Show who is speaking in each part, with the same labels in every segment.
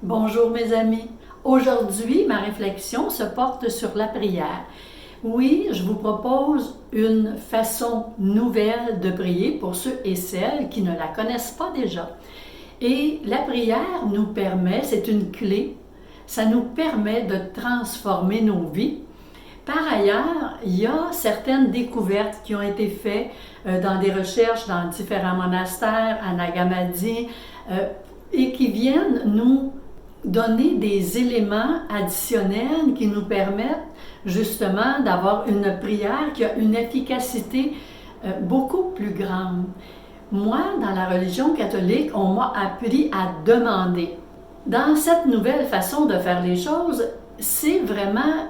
Speaker 1: Bonjour mes amis. Aujourd'hui, ma réflexion se porte sur la prière. Oui, je vous propose une façon nouvelle de prier pour ceux et celles qui ne la connaissent pas déjà. Et la prière nous permet, c'est une clé, ça nous permet de transformer nos vies. Par ailleurs, il y a certaines découvertes qui ont été faites dans des recherches dans différents monastères, à Nag Hammadi, et qui viennent nous donner des éléments additionnels qui nous permettent justement d'avoir une prière qui a une efficacité beaucoup plus grande. Moi, dans la religion catholique, on m'a appris à demander. Dans cette nouvelle façon de faire les choses, c'est vraiment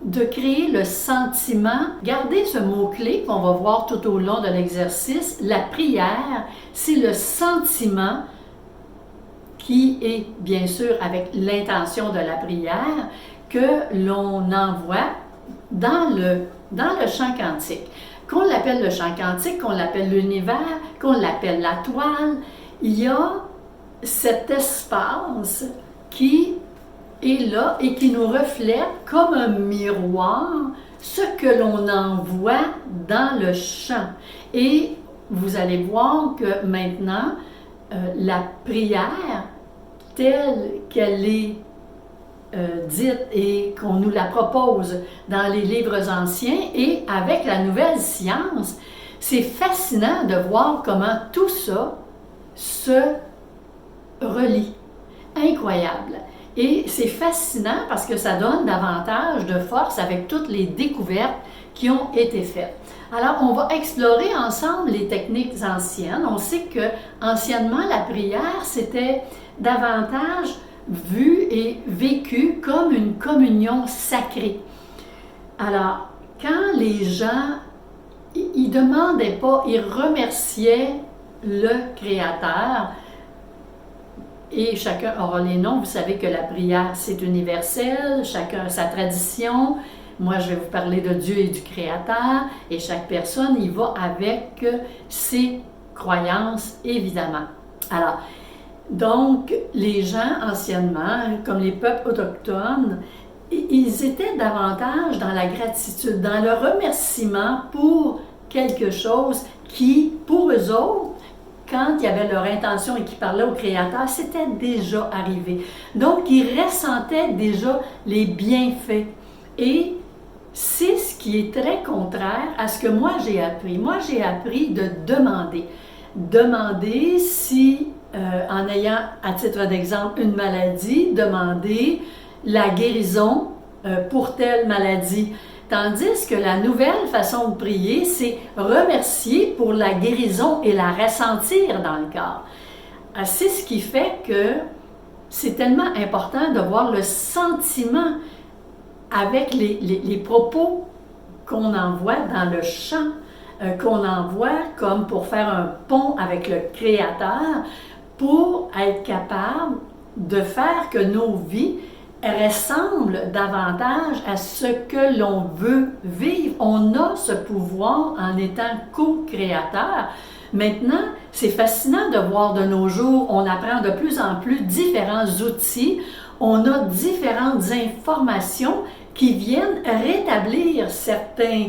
Speaker 1: de créer le sentiment, gardez ce mot-clé qu'on va voir tout au long de l'exercice, la prière, c'est le sentiment qui est bien sûr avec l'intention de la prière que l'on envoie dans le chant cantique. Qu'on l'appelle le chant cantique, qu'on l'appelle l'univers, qu'on l'appelle la toile, il y a cet espace qui est là et qui nous reflète comme un miroir ce que l'on envoie dans le chant. Et vous allez voir que maintenant, la prière telle qu'elle est dite et qu'on nous la propose dans les livres anciens et avec la nouvelle science, c'est fascinant de voir comment tout ça se relie. Incroyable. Et c'est fascinant parce que ça donne davantage de force avec toutes les découvertes qui ont été faites. Alors, on va explorer ensemble les techniques anciennes. On sait que anciennement, la prière, c'était davantage vu et vécu comme une communion sacrée. Alors, quand les gens, ils demandaient pas, ils remerciaient le Créateur, et chacun aura les noms. Vous savez que la prière, c'est universel, chacun a sa tradition. Moi, je vais vous parler de Dieu et du Créateur, et chaque personne y va avec ses croyances, évidemment. Alors, donc, les gens anciennement, comme les peuples autochtones, ils étaient davantage dans la gratitude, dans le remerciement pour quelque chose qui, pour eux autres, quand il y avait leur intention et qu'ils parlaient au Créateur, c'était déjà arrivé. Donc, ils ressentaient déjà les bienfaits. Et c'est ce qui est très contraire à ce que moi j'ai appris. Moi, j'ai appris de demander. Demander si, en ayant, à titre d'exemple, une maladie, demander la guérison pour telle maladie. Tandis que la nouvelle façon de prier, c'est remercier pour la guérison et la ressentir dans le corps. C'est ce qui fait que c'est tellement important de voir le sentiment avec les propos qu'on envoie dans le chant, qu'on envoie comme pour faire un pont avec le Créateur, pour être capable de faire que nos vies ressemble davantage à ce que l'on veut vivre. On a ce pouvoir en étant co-créateur. Maintenant, c'est fascinant de voir de nos jours, on apprend de plus en plus différents outils, on a différentes informations qui viennent rétablir certains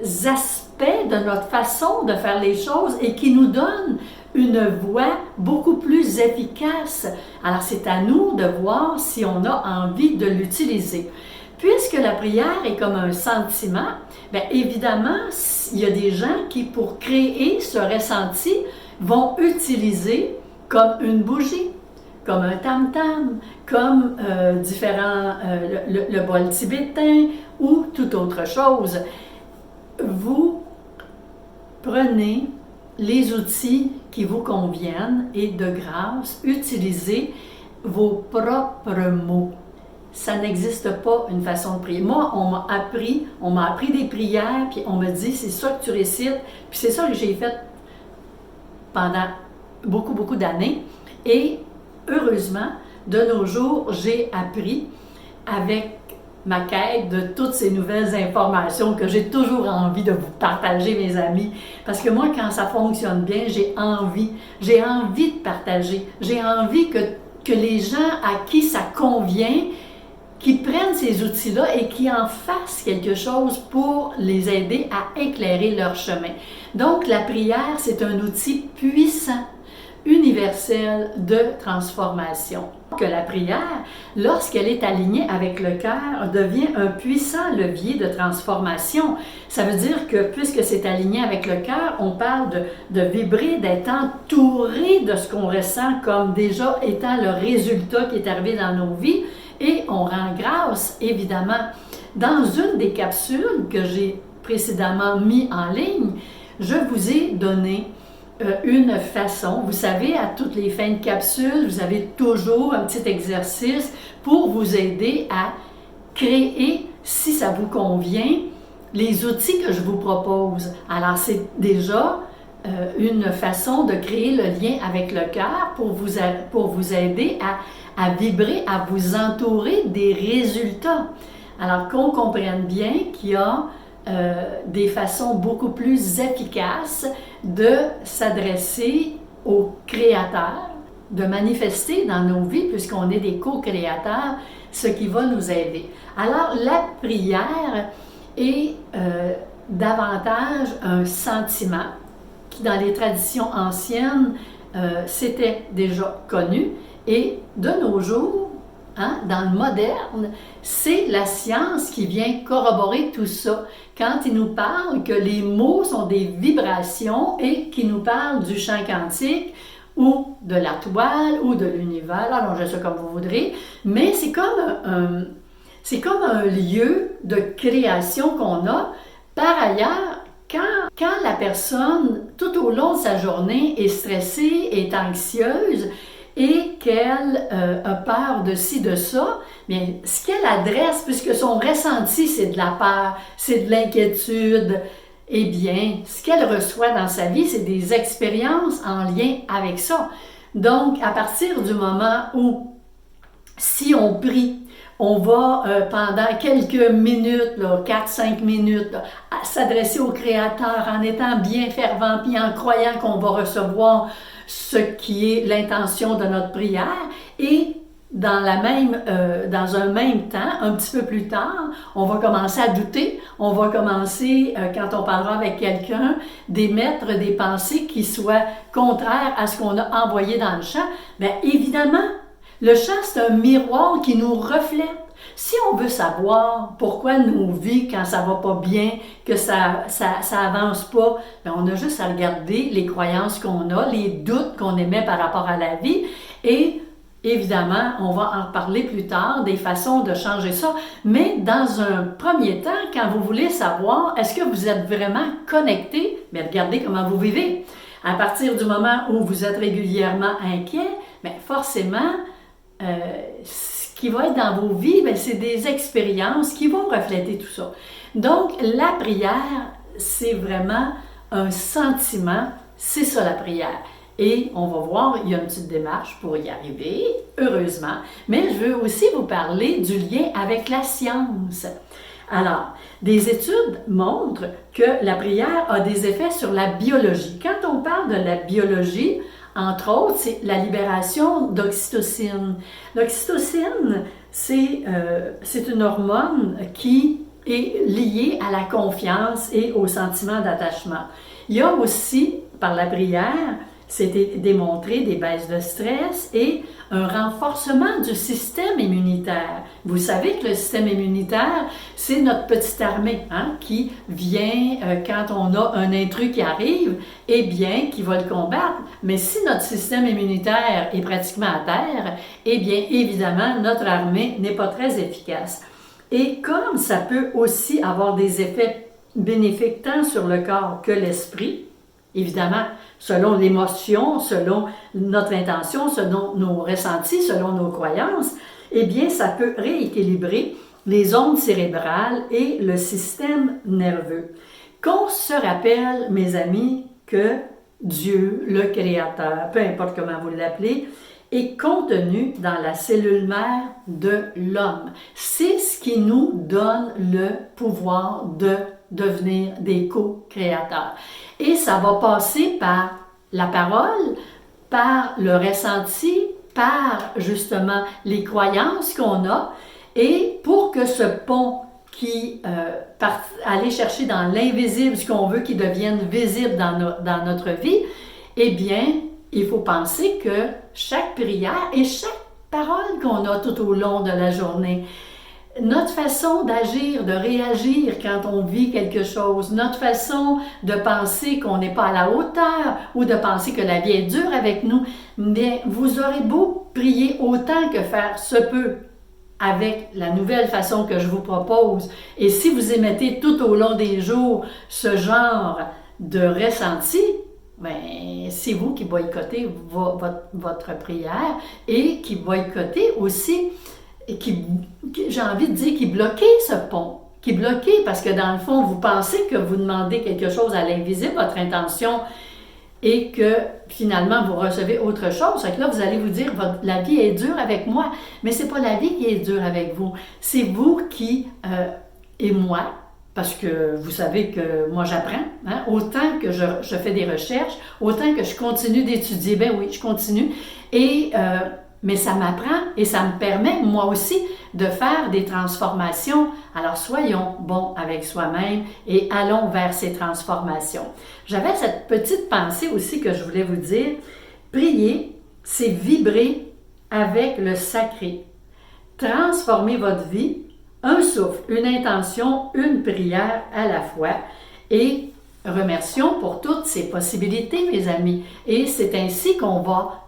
Speaker 1: aspects de notre façon de faire les choses et qui nous donnent une voie beaucoup plus efficace. Alors, c'est à nous de voir si on a envie de l'utiliser. Puisque la prière est comme un sentiment, bien évidemment, il y a des gens qui, pour créer ce ressenti, vont utiliser comme une bougie, comme un tam-tam, comme le bol tibétain ou toute autre chose. Vous prenez les outils qui vous conviennent et de grâce, utilisez vos propres mots. Ça n'existe pas une façon de prier. Moi, on m'a appris des prières, puis on me dit, c'est ça que tu récites, puis c'est ça que j'ai fait pendant beaucoup, beaucoup d'années. Et heureusement, de nos jours, j'ai appris avec ma quête de toutes ces nouvelles informations que j'ai toujours envie de vous partager, mes amis. Parce que moi, quand ça fonctionne bien, j'ai envie de partager. J'ai envie que que les gens à qui ça convient, qui prennent ces outils-là et qui en fassent quelque chose pour les aider à éclairer leur chemin. Donc, la prière, c'est un outil puissant, universel de transformation. Que la prière, lorsqu'elle est alignée avec le cœur, devient un puissant levier de transformation. Ça veut dire que puisque c'est aligné avec le cœur, on parle de vibrer, d'être entouré de ce qu'on ressent comme déjà étant le résultat qui est arrivé dans nos vies. Et on rend grâce, évidemment. Dans une des capsules que j'ai précédemment mis en ligne, je vous ai donné une façon. Vous savez, à toutes les fins de capsule, vous avez toujours un petit exercice pour vous aider à créer, si ça vous convient, les outils que je vous propose. Alors, c'est déjà une façon de créer le lien avec le cœur pour vous aider à vibrer, à vous entourer des résultats. Alors qu'on comprenne bien qu'il y a des façons beaucoup plus efficaces de s'adresser au Créateur, de manifester dans nos vies, puisqu'on est des co-créateurs, ce qui va nous aider. Alors, la prière est davantage un sentiment qui, dans les traditions anciennes, c'était déjà connu. Et de nos jours, dans le moderne, c'est la science qui vient corroborer tout ça. Quand il nous parle que les mots sont des vibrations et qui nous parle du champ quantique ou de la toile ou de l'univers, allongez ça comme vous voudrez, mais c'est comme un lieu de création qu'on a. Par ailleurs, quand la personne, tout au long de sa journée, est stressée, est anxieuse, et qu'elle a peur de ci, de ça, bien, ce qu'elle adresse, puisque son ressenti, c'est de la peur, c'est de l'inquiétude, eh bien, ce qu'elle reçoit dans sa vie, c'est des expériences en lien avec ça. Donc, à partir du moment où, si on prie, on va pendant quelques minutes, 4-5 minutes, s'adresser au Créateur en étant bien fervent, puis en croyant qu'on va recevoir ce qui est l'intention de notre prière, et dans un même temps, un petit peu plus tard, on va commencer à douter, on va commencer, quand on parlera avec quelqu'un, d'émettre des pensées qui soient contraires à ce qu'on a envoyé dans le champ. Bien évidemment, le champ, c'est un miroir qui nous reflète. Si on veut savoir pourquoi nos vies, quand ça va pas bien, que ça avance pas, bien on a juste à regarder les croyances qu'on a, les doutes qu'on émet par rapport à la vie, et évidemment, on va en reparler plus tard, des façons de changer ça. Mais dans un premier temps, quand vous voulez savoir, est-ce que vous êtes vraiment connecté, bien regardez comment vous vivez. À partir du moment où vous êtes régulièrement inquiet, bien forcément, ce qui va être dans vos vies, bien, c'est des expériences qui vont refléter tout ça. Donc, la prière, c'est vraiment un sentiment, c'est ça la prière. Et on va voir, il y a une petite démarche pour y arriver, heureusement. Mais je veux aussi vous parler du lien avec la science. Alors, des études montrent que la prière a des effets sur la biologie. Quand on parle de la biologie, entre autres, c'est la libération d'oxytocine. L'oxytocine, c'est une hormone qui est liée à la confiance et au sentiment d'attachement. Il y a aussi, par la prière, c'est démontré des baisses de stress et un renforcement du système immunitaire. Vous savez que le système immunitaire, c'est notre petite armée qui vient quand on a un intrus qui arrive, eh bien, qui va le combattre. Mais si notre système immunitaire est pratiquement à terre, eh bien, évidemment, notre armée n'est pas très efficace. Et comme ça peut aussi avoir des effets bénéfiques tant sur le corps que l'esprit, évidemment, selon l'émotion, selon notre intention, selon nos ressentis, selon nos croyances, eh bien, ça peut rééquilibrer les ondes cérébrales et le système nerveux. Qu'on se rappelle, mes amis, que Dieu, le Créateur, peu importe comment vous l'appelez, est contenu dans la cellule mère de l'homme. C'est ce qui nous donne le pouvoir de devenir des co-créateurs. Et ça va passer par la parole, par le ressenti par justement les croyances qu'on a, et pour que ce pont qui aller chercher dans l'invisible ce qu'on veut qu'il devienne visible dans notre vie, eh bien, il faut penser que chaque prière et chaque parole qu'on a tout au long de la journée, notre façon d'agir, de réagir quand on vit quelque chose, notre façon de penser qu'on n'est pas à la hauteur ou de penser que la vie est dure avec nous, bien, vous aurez beau prier autant que faire se peut avec la nouvelle façon que je vous propose. Et si vous émettez tout au long des jours ce genre de ressenti, bien, c'est vous qui boycottez votre prière et qui boycottez aussi, et j'ai envie de dire, qui bloquez ce pont. Qui bloquez parce que dans le fond, vous pensez que vous demandez quelque chose à l'invisible, votre intention, et que finalement, vous recevez autre chose. Fait que là, vous allez vous dire, la vie est dure avec moi, mais c'est pas la vie qui est dure avec vous. C'est vous qui, et moi, parce que vous savez que moi, j'apprends, hein, autant que je fais des recherches, autant que je continue d'étudier, ben oui, je continue, mais ça m'apprend et ça me permet, moi aussi, de faire des transformations. Alors, soyons bons avec soi-même et allons vers ces transformations. J'avais cette petite pensée aussi que je voulais vous dire. Prier, c'est vibrer avec le sacré. Transformer votre vie, un souffle, une intention, une prière à la fois. Et remercions pour toutes ces possibilités, mes amis. Et c'est ainsi qu'on va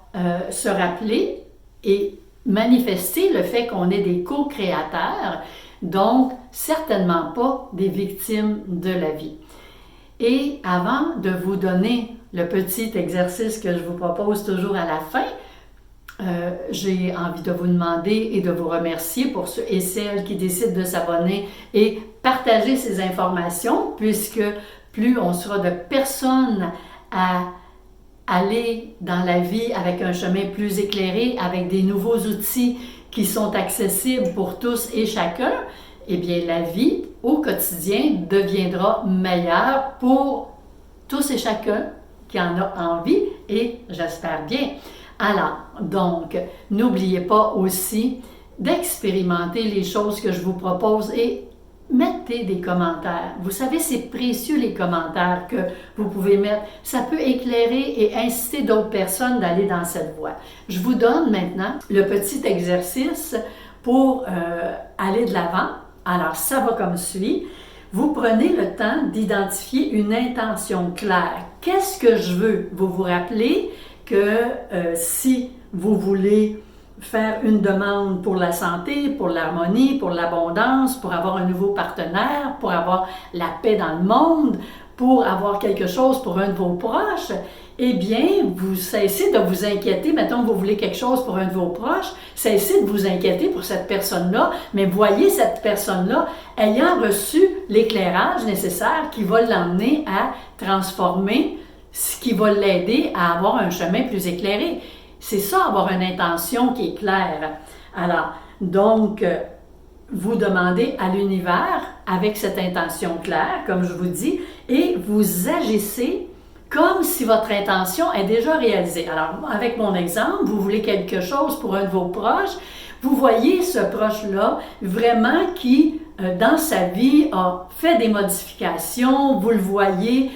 Speaker 1: se rappeler et manifester le fait qu'on est des co-créateurs, donc certainement pas des victimes de la vie. Et avant de vous donner le petit exercice que je vous propose toujours à la fin, j'ai envie de vous demander et de vous remercier pour ceux et celles qui décident de s'abonner et partager ces informations, puisque plus on sera de personnes à aller dans la vie avec un chemin plus éclairé, avec des nouveaux outils qui sont accessibles pour tous et chacun, eh bien la vie au quotidien deviendra meilleure pour tous et chacun qui en a envie et j'espère bien. Alors, donc, n'oubliez pas aussi d'expérimenter les choses que je vous propose et mettez des commentaires. Vous savez, c'est précieux les commentaires que vous pouvez mettre. Ça peut éclairer et inciter d'autres personnes d'aller dans cette voie. Je vous donne maintenant le petit exercice pour aller de l'avant. Alors, ça va comme suit. Vous prenez le temps d'identifier une intention claire. Qu'est-ce que je veux? Vous vous rappelez que si vous voulez faire une demande pour la santé, pour l'harmonie, pour l'abondance, pour avoir un nouveau partenaire, pour avoir la paix dans le monde, pour avoir quelque chose pour un de vos proches, eh bien, vous cessez de vous inquiéter. Mettons que vous voulez quelque chose pour un de vos proches, cessez de vous inquiéter pour cette personne-là, mais voyez cette personne-là ayant reçu l'éclairage nécessaire qui va l'emmener à transformer, ce qui va l'aider à avoir un chemin plus éclairé. C'est ça, avoir une intention qui est claire. Alors, donc, vous demandez à l'univers avec cette intention claire, comme je vous dis, et vous agissez comme si votre intention est déjà réalisée. Alors, avec mon exemple, vous voulez quelque chose pour un de vos proches, vous voyez ce proche-là vraiment qui, dans sa vie, a fait des modifications, vous le voyez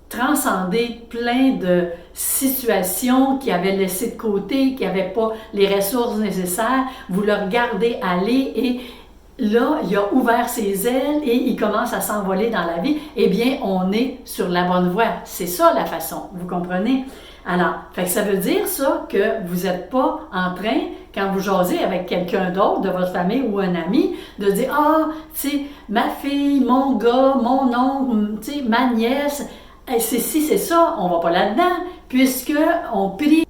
Speaker 1: transcender plein de situations qu'il avait laissées de côté, qui n'avaient pas les ressources nécessaires, vous le regardez aller et là, il a ouvert ses ailes et il commence à s'envoler dans la vie. Eh bien, on est sur la bonne voie. C'est ça la façon, vous comprenez? Alors, fait que ça veut dire ça que vous n'êtes pas en train, quand vous jasez avec quelqu'un d'autre de votre famille ou un ami, de dire « Ah, tu sais, ma fille, mon gars, mon oncle, tu sais, ma nièce, c'est ci, c'est ça, on ne va pas là-dedans, puisqu'on prie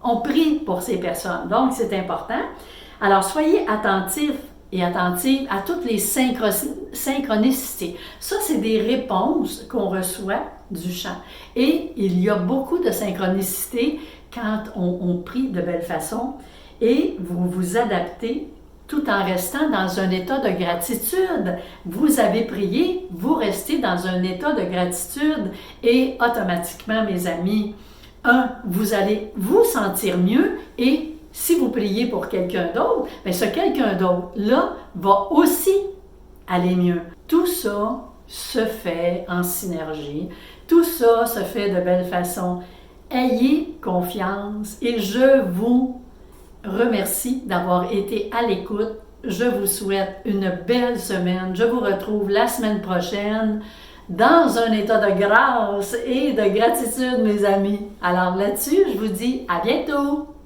Speaker 1: pour ces personnes. » Donc, c'est important. Alors, soyez attentifs et attentive à toutes les synchronicités. Ça, c'est des réponses qu'on reçoit du chant. Et il y a beaucoup de synchronicité quand on prie de belle façon et vous vous adaptez tout en restant dans un état de gratitude. Vous avez prié, vous restez dans un état de gratitude et automatiquement, mes amis, vous allez vous sentir mieux et si vous priez pour quelqu'un d'autre, bien ce quelqu'un d'autre-là va aussi aller mieux. Tout ça se fait en synergie. Tout ça se fait de belle façon. Ayez confiance et je vous remercie d'avoir été à l'écoute. Je vous souhaite une belle semaine. Je vous retrouve la semaine prochaine dans un état de grâce et de gratitude, mes amis. Alors là-dessus, je vous dis à bientôt!